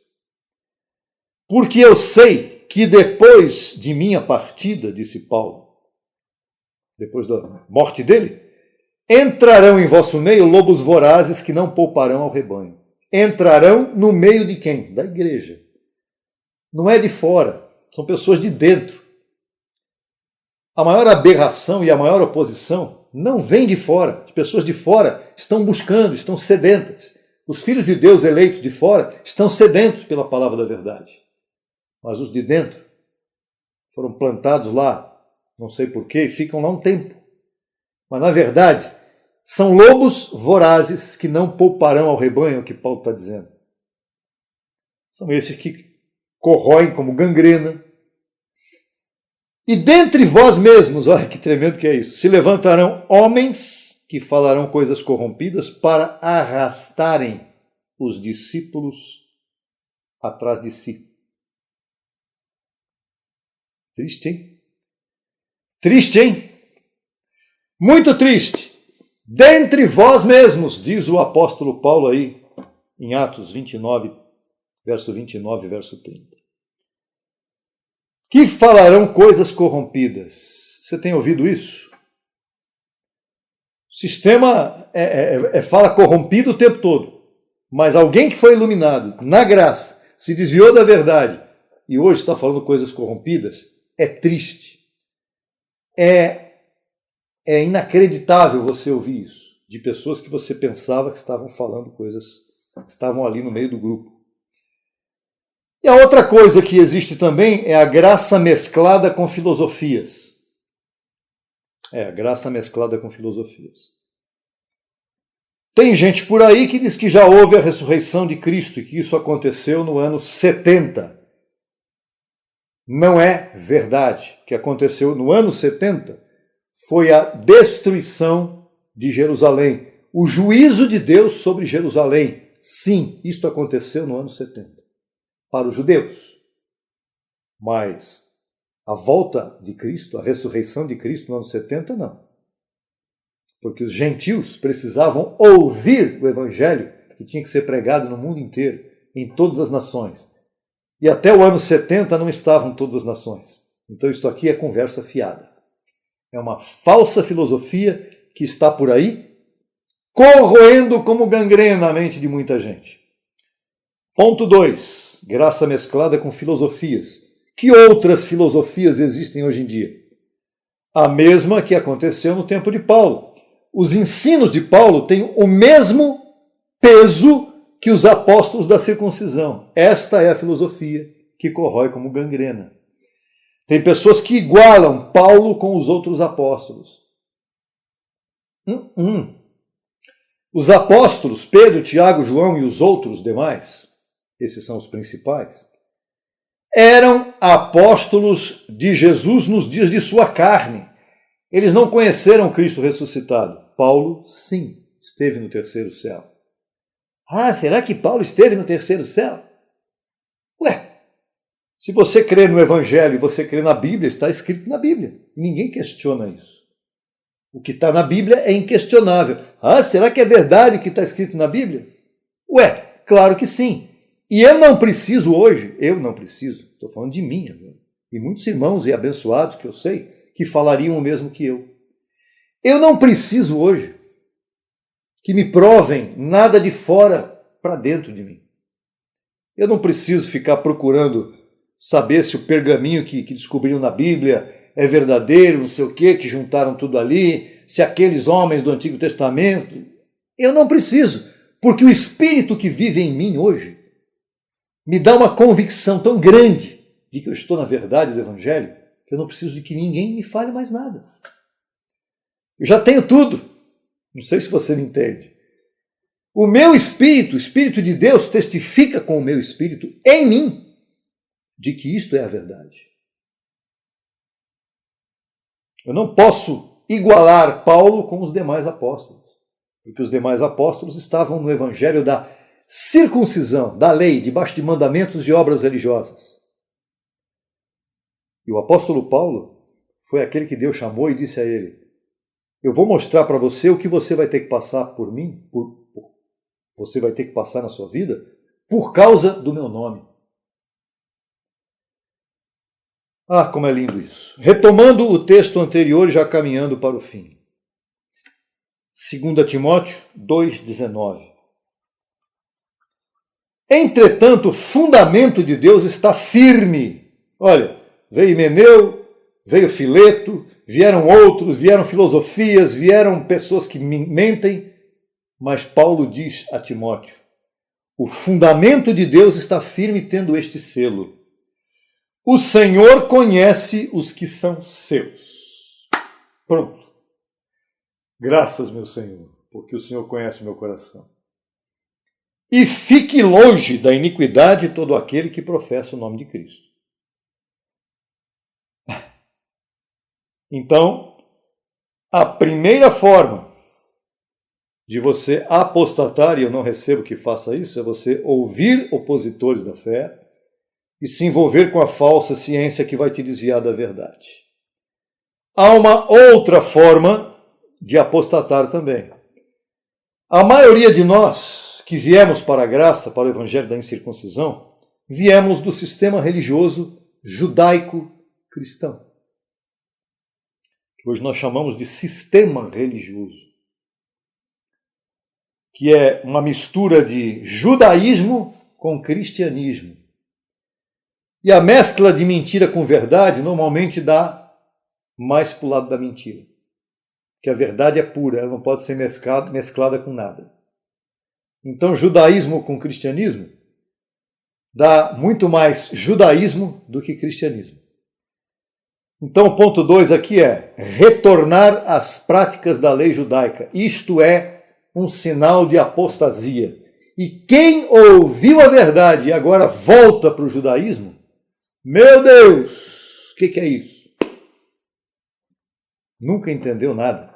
Porque eu sei que depois de minha partida, disse Paulo, depois da morte dele, entrarão em vosso meio lobos vorazes que não pouparão ao rebanho. Entrarão no meio de quem? Da igreja. Não é de fora, são pessoas de dentro. A maior aberração e a maior oposição não vem de fora. As pessoas de fora estão buscando, estão sedentas. Os filhos de Deus eleitos de fora estão sedentos pela palavra da verdade. Mas os de dentro foram plantados lá, não sei porquê, e ficam lá um tempo. Mas na verdade, são lobos vorazes que não pouparão ao rebanho, é o que Paulo está dizendo. São esses que corroem como gangrena. E dentre vós mesmos, olha que tremendo que é isso, se levantarão homens que falarão coisas corrompidas para arrastarem os discípulos atrás de si. Triste, hein? Triste, hein? Muito triste. Dentre vós mesmos, diz o apóstolo Paulo aí, em Atos 29, verso 29 e verso 30. Que falarão coisas corrompidas. Você tem ouvido isso? O sistema fala corrompido o tempo todo. Mas alguém que foi iluminado na graça, se desviou da verdade e hoje está falando coisas corrompidas, é triste. É inacreditável você ouvir isso de pessoas que você pensava que estavam falando coisas, que estavam ali no meio do grupo. E a outra coisa que existe também é a graça mesclada com filosofias. A graça mesclada com filosofias. Tem gente por aí que diz que já houve a ressurreição de Cristo e que isso aconteceu no ano 70. Não é verdade. O que aconteceu no ano 70 foi a destruição de Jerusalém. O juízo de Deus sobre Jerusalém. Sim, isto aconteceu no ano 70. Para os judeus. Mas a volta de Cristo, a ressurreição de Cristo no ano 70, não. Porque os gentios precisavam ouvir o evangelho que tinha que ser pregado no mundo inteiro, em todas as nações. E até o ano 70 não estavam todas as nações. Então isso aqui é conversa fiada. É uma falsa filosofia que está por aí, corroendo como gangrena a mente de muita gente. Ponto 2. Graça mesclada com filosofias. Que outras filosofias existem hoje em dia? A mesma que aconteceu no tempo de Paulo. Os ensinos de Paulo têm o mesmo peso que os apóstolos da circuncisão. Esta é a filosofia que corrói como gangrena. Tem pessoas que igualam Paulo com os outros apóstolos. Os apóstolos, Pedro, Tiago, João e os outros demais, esses são os principais, eram apóstolos de Jesus nos dias de sua carne. Eles não conheceram Cristo ressuscitado. Paulo, sim, esteve no terceiro céu. Será que Paulo esteve no terceiro céu? Se você crê no Evangelho e você crê na Bíblia, está escrito na Bíblia. Ninguém questiona isso. O que está na Bíblia é inquestionável. Será que é verdade o que está escrito na Bíblia? Claro que sim. E eu não preciso hoje, estou falando de mim agora, e muitos irmãos e abençoados que eu sei, que falariam o mesmo que eu. Eu não preciso hoje que me provem nada de fora para dentro de mim. Eu não preciso ficar procurando saber se o pergaminho que descobriram na Bíblia é verdadeiro, não sei o quê, que juntaram tudo ali, se aqueles homens do Antigo Testamento. Eu não preciso, porque o Espírito que vive em mim hoje me dá uma convicção tão grande de que eu estou na verdade do Evangelho, que eu não preciso de que ninguém me fale mais nada. Eu já tenho tudo. Não sei se você me entende. O meu espírito, o Espírito de Deus, testifica com o meu espírito em mim de que isto é a verdade. Eu não posso igualar Paulo com os demais apóstolos, porque os demais apóstolos estavam no evangelho da circuncisão, da lei, debaixo de mandamentos e obras religiosas. E o apóstolo Paulo foi aquele que Deus chamou e disse a ele: eu vou mostrar para você o que você vai ter que passar por mim, você vai ter que passar na sua vida, por causa do meu nome. Como é lindo isso. Retomando o texto anterior e já caminhando para o fim. 2 Timóteo 2,19. Entretanto, o fundamento de Deus está firme. Olha, veio Himeneu, veio Fileto, vieram outros, vieram filosofias, vieram pessoas que mentem, mas Paulo diz a Timóteo: o fundamento de Deus está firme tendo este selo. O Senhor conhece os que são seus. Pronto. Graças, meu Senhor, porque o Senhor conhece o meu coração. E fique longe da iniquidade todo aquele que professa o nome de Cristo. Então, a primeira forma de você apostatar, e eu não recebo que faça isso, é você ouvir opositores da fé e se envolver com a falsa ciência que vai te desviar da verdade. Há uma outra forma de apostatar também. A maioria de nós que viemos para a graça, para o evangelho da incircuncisão, viemos do sistema religioso judaico-cristão, que hoje nós chamamos de sistema religioso, que é uma mistura de judaísmo com cristianismo. E a mescla de mentira com verdade normalmente dá mais para o lado da mentira. Porque a verdade é pura, ela não pode ser mesclada com nada. Então, judaísmo com cristianismo dá muito mais judaísmo do que cristianismo. Então, o ponto 2 aqui é retornar às práticas da lei judaica. Isto é um sinal de apostasia. E quem ouviu a verdade e agora volta para o judaísmo, meu Deus, o que é isso? Nunca entendeu nada.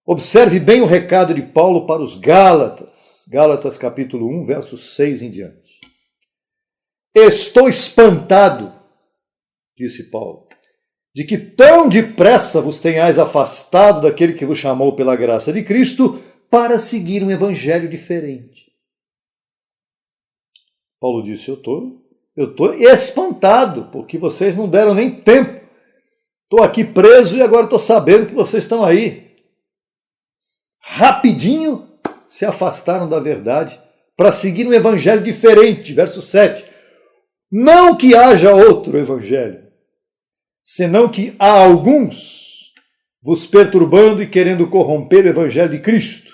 Observe bem o recado de Paulo para os Gálatas. Gálatas capítulo 1, versos 6 em diante. Estou espantado, disse Paulo, de que tão depressa vos tenhais afastado daquele que vos chamou pela graça de Cristo para seguir um evangelho diferente. Paulo disse, eu estou espantado, porque vocês não deram nem tempo. Estou aqui preso e agora estou sabendo que vocês estão aí. Rapidinho se afastaram da verdade para seguir um evangelho diferente. Verso 7. Não que haja outro evangelho, senão que há alguns vos perturbando e querendo corromper o evangelho de Cristo.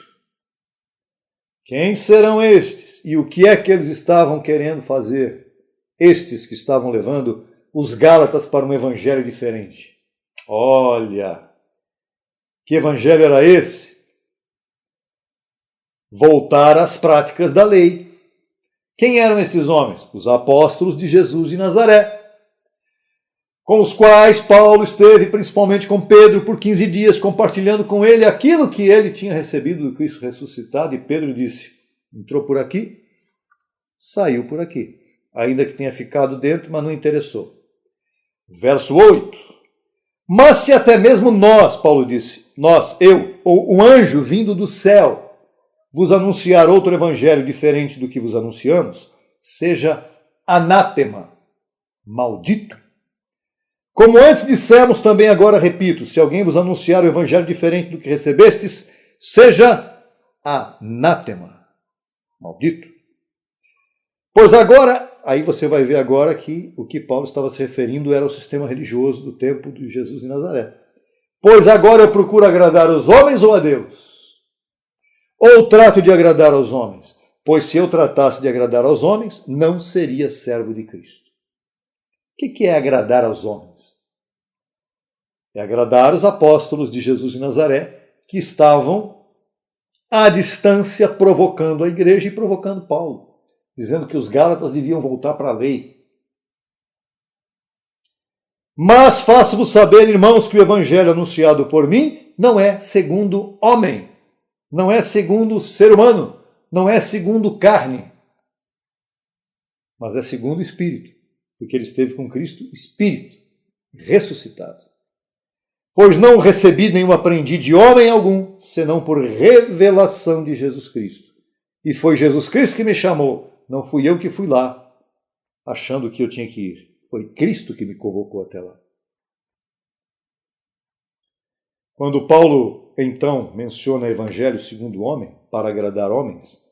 Quem serão estes? E o que é que eles estavam querendo fazer? Estes que estavam levando os Gálatas para um evangelho diferente. Olha, que evangelho era esse? Voltar às práticas da lei. Quem eram estes homens? Os apóstolos de Jesus de Nazaré, com os quais Paulo esteve, principalmente com Pedro, por 15 dias, compartilhando com ele aquilo que ele tinha recebido do Cristo ressuscitado. E Pedro disse, entrou por aqui, saiu por aqui. Ainda que tenha ficado dentro, mas não interessou. Verso 8. Mas se até mesmo nós, Paulo disse, eu, ou um anjo vindo do céu, vos anunciar outro evangelho diferente do que vos anunciamos, seja anátema, maldito. Como antes dissemos, também agora repito, se alguém vos anunciar o evangelho diferente do que recebestes, seja anátema, maldito. Pois agora, aí você vai ver agora que o que Paulo estava se referindo era o sistema religioso do tempo de Jesus de Nazaré. Pois agora eu procuro agradar os homens ou a Deus? Ou trato de agradar aos homens? Pois se eu tratasse de agradar aos homens, não seria servo de Cristo. O que é agradar aos homens? É agradar os apóstolos de Jesus de Nazaré, que estavam à distância provocando a igreja e provocando Paulo, dizendo que os Gálatas deviam voltar para a lei. Mas faço-vos saber, irmãos, que o evangelho anunciado por mim não é segundo homem, não é segundo ser humano, não é segundo carne, mas é segundo Espírito, porque ele esteve com Cristo, Espírito, ressuscitado. Pois não recebi nem aprendi de homem algum, senão por revelação de Jesus Cristo. E foi Jesus Cristo que me chamou, não fui eu que fui lá, achando que eu tinha que ir. Foi Cristo que me convocou até lá. Quando Paulo, então, menciona o evangelho segundo o homem, para agradar homens,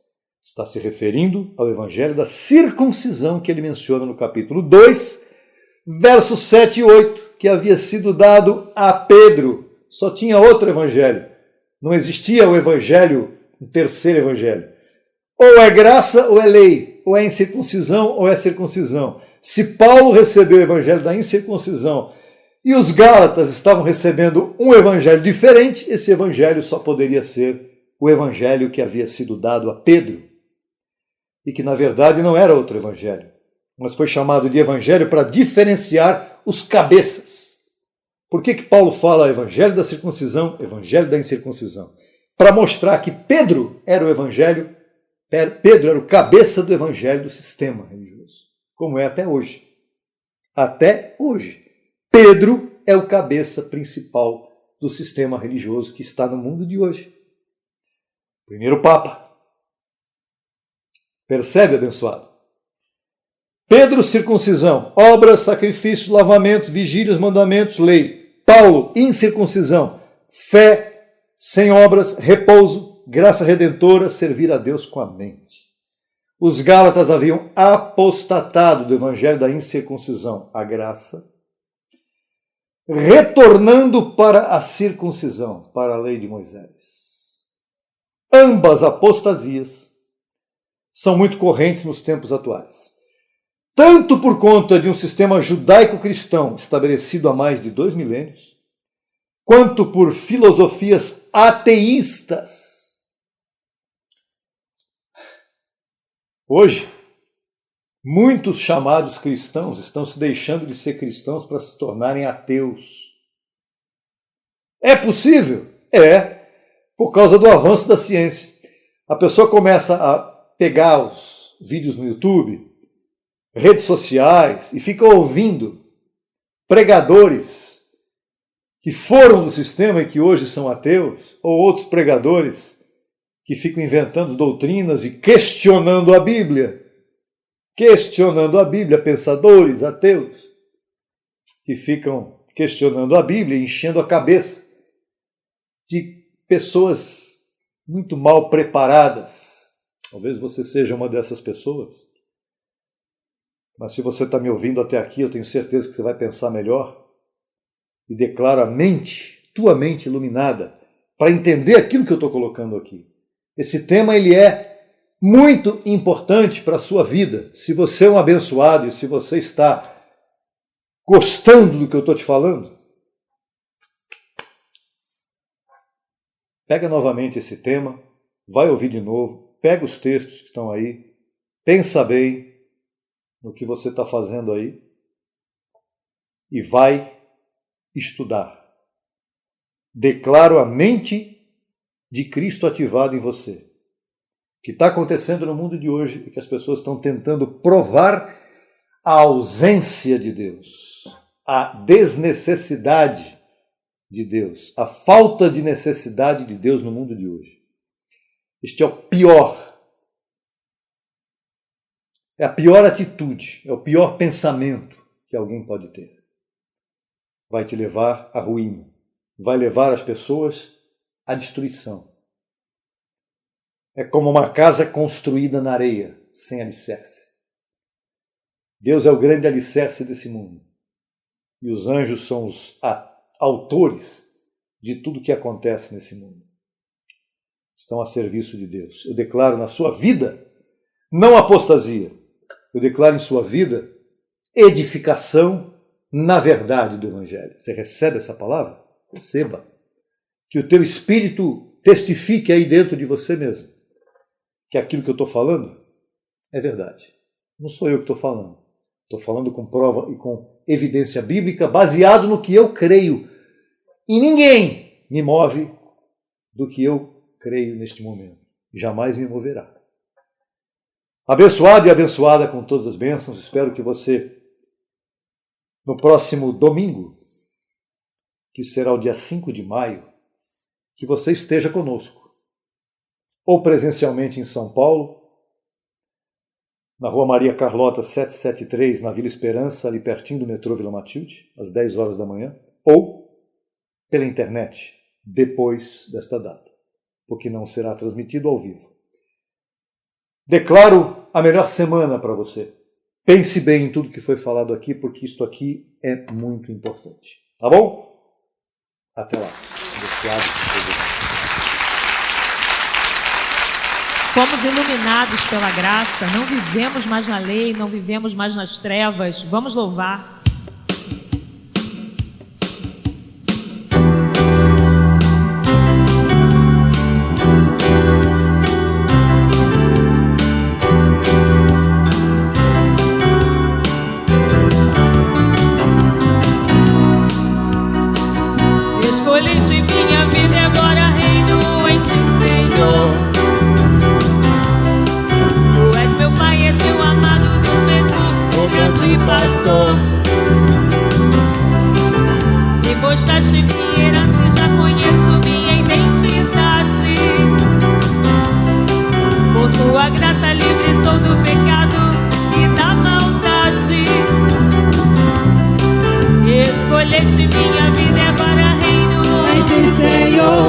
está se referindo ao evangelho da circuncisão que ele menciona no capítulo 2, versos 7 e 8, que havia sido dado a Pedro. Só tinha outro evangelho. Não existia o evangelho, um terceiro evangelho. Ou é graça ou é lei, ou é incircuncisão ou é circuncisão. Se Paulo recebeu o evangelho da incircuncisão e os Gálatas estavam recebendo um evangelho diferente, esse evangelho só poderia ser o evangelho que havia sido dado a Pedro. E que, na verdade, não era outro evangelho, mas foi chamado de evangelho para diferenciar os cabeças. Por que Paulo fala evangelho da circuncisão, evangelho da incircuncisão? Para mostrar que Pedro era o evangelho, Pedro era o cabeça do evangelho do sistema religioso, como é até hoje. Até hoje. Pedro é o cabeça principal do sistema religioso que está no mundo de hoje. Primeiro Papa. Percebe, abençoado? Pedro, circuncisão, obras, sacrifícios, lavamentos, vigílias, mandamentos, lei. Paulo, incircuncisão, fé, sem obras, repouso, graça redentora, servir a Deus com a mente. Os Gálatas haviam apostatado do evangelho da incircuncisão, a graça, retornando para a circuncisão, para a lei de Moisés. Ambas apostasias são muito correntes nos tempos atuais. Tanto por conta de um sistema judaico-cristão estabelecido há mais de 2 milênios, quanto por filosofias ateístas. Hoje, muitos chamados cristãos estão se deixando de ser cristãos para se tornarem ateus. É possível? É, por causa do avanço da ciência. A pessoa começa a pegar os vídeos no YouTube, redes sociais, e fica ouvindo pregadores que foram do sistema e que hoje são ateus, ou outros pregadores que ficam inventando doutrinas e questionando a Bíblia. Questionando a Bíblia, pensadores ateus que ficam questionando a Bíblia, enchendo a cabeça de pessoas muito mal preparadas. Talvez você seja uma dessas pessoas, mas se você está me ouvindo até aqui, eu tenho certeza que você vai pensar melhor e declara a mente, tua mente iluminada, para entender aquilo que eu estou colocando aqui. Esse tema ele é muito importante para a sua vida. Se você é um abençoado e se você está gostando do que eu estou te falando, pega novamente esse tema, vai ouvir de novo, pega os textos que estão aí, pensa bem no que você está fazendo aí e vai estudar. Declaro a mente de Cristo ativado em você. O que está acontecendo no mundo de hoje é que as pessoas estão tentando provar a ausência de Deus, a desnecessidade de Deus, a falta de necessidade de Deus no mundo de hoje. Este é o pior. É a pior atitude, é o pior pensamento que alguém pode ter. Vai te levar à ruína, vai levar as pessoas à destruição. É como uma casa construída na areia, sem alicerce. Deus é o grande alicerce desse mundo. E os anjos são os autores de tudo que acontece nesse mundo. Estão a serviço de Deus. Eu declaro na sua vida, não apostasia. Eu declaro em sua vida edificação na verdade do Evangelho. Você recebe essa palavra? Receba. Que o teu espírito testifique aí dentro de você mesmo que aquilo que eu estou falando é verdade. Não sou eu que estou falando. Estou falando com prova e com evidência bíblica baseado no que eu creio. E ninguém me move do que eu creio neste momento. Jamais me moverá. Abençoado e abençoada com todas as bênçãos. Espero que você, no próximo domingo, que será o dia 5 de maio, que você esteja conosco. Ou presencialmente em São Paulo, na Rua Maria Carlota 773, na Vila Esperança, ali pertinho do metrô Vila Matilde, às 10 horas da manhã, ou pela internet, depois desta data, porque não será transmitido ao vivo. Declaro a melhor semana para você. Pense bem em tudo que foi falado aqui, porque isto aqui é muito importante. Tá bom? Até lá. Fomos iluminados pela graça, não vivemos mais na lei, não vivemos mais nas trevas. Vamos louvar. Escolheste minha vida e agora reino em ti, Senhor. Pastor, me mostraste minha herança e já conheço minha identidade. Por tua graça livre sou do pecado e da maldade. Escolheste minha vida e agora reino em ti, Senhor.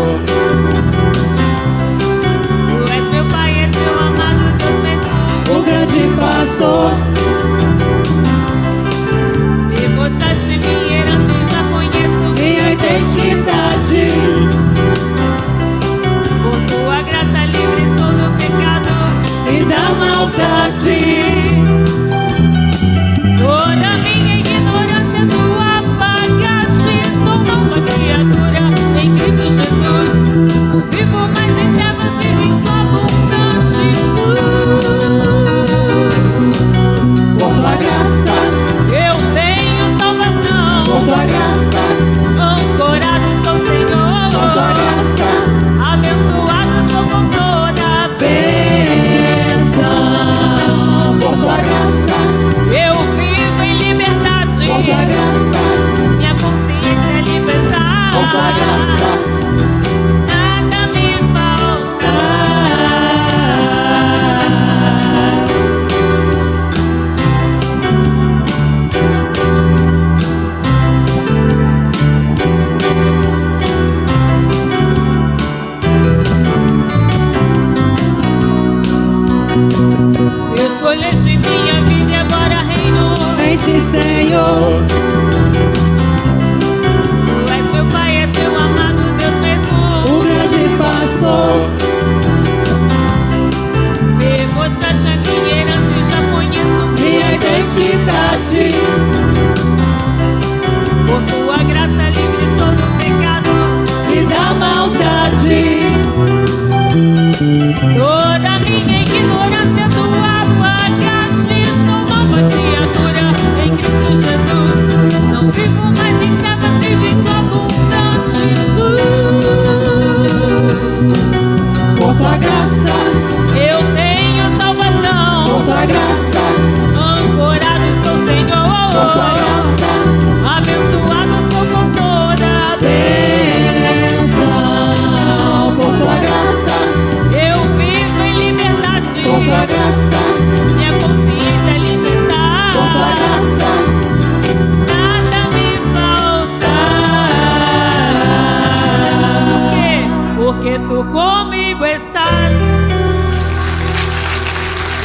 tu comigo estás.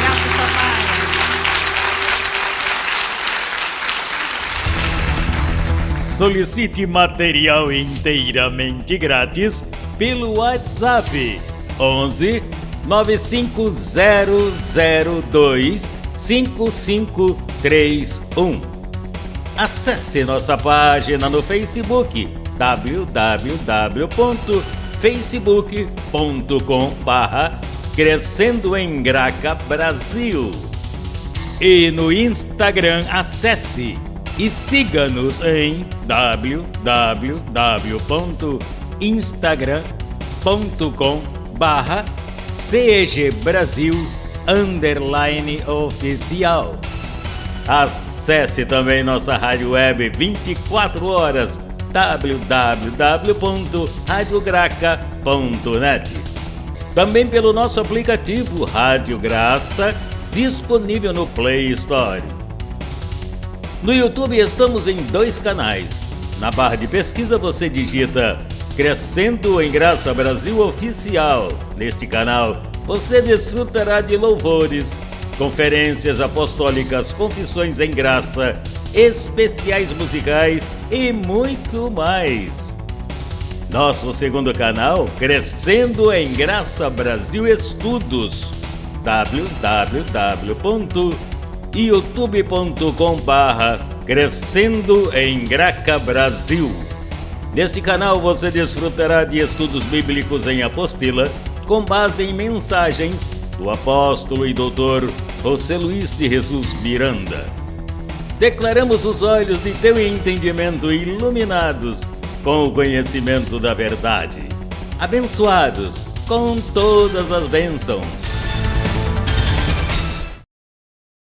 Graças, papai. Solicite material inteiramente grátis pelo WhatsApp 11 95002 5531. Acesse nossa página no Facebook www.facebook.com/Crescendo em Graca Brasil. E no Instagram acesse e siga-nos em www.instagram.com/CEGBrasil_oficial. Acesse também nossa rádio web 24 horas www.radiograca.net. Também pelo nosso aplicativo Rádio Graça, disponível no Play Store. No YouTube estamos em 2 canais. Na barra de pesquisa você digita Crescendo em Graça Brasil Oficial. Neste canal você desfrutará de louvores, conferências apostólicas, confissões em graça, especiais musicais e muito mais. Nosso segundo canal, Crescendo em Graça Brasil Estudos, www.youtube.com/Crescendo em Graca Brasil. Neste canal você desfrutará de estudos bíblicos em apostila, com base em mensagens do apóstolo e doutor José Luiz de Jesus Miranda. Declaramos os olhos de teu entendimento iluminados com o conhecimento da verdade, abençoados com todas as bênçãos.